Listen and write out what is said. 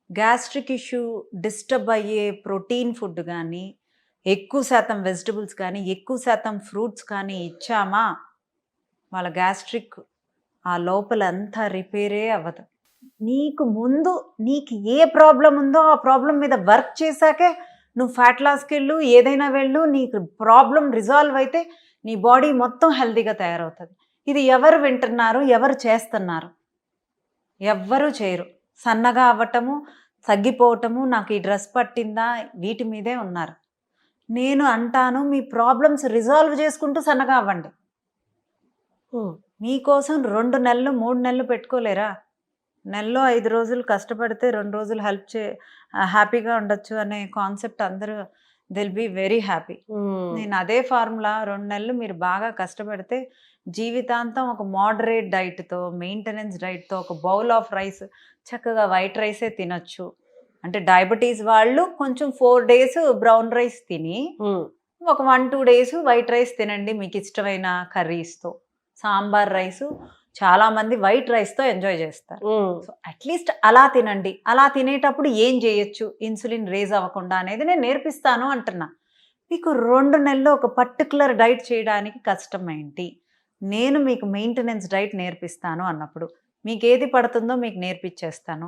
Gastric issue disturb అయ్యే protein food గానీ, ఎక్కువ శాతం వెజిటబుల్స్ కానీ, ఎక్కువ శాతం ఫ్రూట్స్ కానీ ఇచ్చామా, వాళ్ళ గ్యాస్ట్రిక్ ఆ లోపలంతా రిపేరే అవ్వదు. నీకు ముందు నీకు ఏ ప్రాబ్లమ్ ఉందో ఆ ప్రాబ్లమ్ మీద వర్క్ చేశాకే నువ్వు ఫ్యాట్ లాస్‌కెళ్ళు, ఏదైనా వెళ్ళు. నీకు ప్రాబ్లమ్ రిజాల్వ్ అయితే నీ బాడీ మొత్తం హెల్తీగా తయారవుతది. ఇది ఎవరు వింటున్నారు? ఎవరు చేస్తున్నారు? ఎవ్వరూ చేయరు. సన్నగా అవ్వటము, తగ్గిపోవటము, నాకు ఈ డ్రెస్ పట్టిందా, వీటి మీదే ఉన్నారు. నేను అంటాను మీ ప్రాబ్లమ్స్ రిజాల్వ్ చేసుకుంటూ సన్నగా అవ్వండి. హ్మ్. మీకోసం 2 నెలలు, 3 నెలలు పెట్టుకోలేరా? నెలలో 5 రోజులు కష్టపడితే 2 రోజులు హ్యాపీగా ఉండొచ్చు అనే కాన్సెప్ట్ అందరూ దిల్ బీ వెరీ హ్యాపీ. హ్మ్. నేను అదే ఫార్ములా 2 నెలలు మీరు బాగా కష్టపడితే జీవితాంతం ఒక మోడరేట్ డైట్‌తో, మెయింటెనెన్స్ డైట్‌తో ఒక బౌల్ ఆఫ్ రైస్ చక్కగా వైట్ రైసే తినొచ్చు. అంటే డయాబెటీస్ వాళ్ళు కొంచెం 4 డేస్ బ్రౌన్ రైస్ తిని, హ్మ్. ఒక 1, 2 డేస్ వైట్ రైస్ తినండి మీకిష్టమైన కర్రీస్‌తో. సాంబార్ రైసు చాలామంది వైట్ రైస్‌తో ఎంజాయ్ చేస్తారు. హ్మ్. సో, అట్‌లీస్ట్ అలా తినండి. అలా తినేటప్పుడు ఏం చేయొచ్చు ఇన్సులిన్ రేజ్ అవ్వకుండా అనేది నేను నేర్పిస్తాను అంటున్నా. మీకు 2 నెలలు ఒక పర్టిక్యులర్ డైట్ చేయడానికి కష్టమేంటి? నేను మీకు మెయింటెనెన్స్ డైట్ నేర్పిస్తాను అన్నప్పుడు, మీకేది పడుతుందో మీకు నేర్పిచ్చేస్తాను.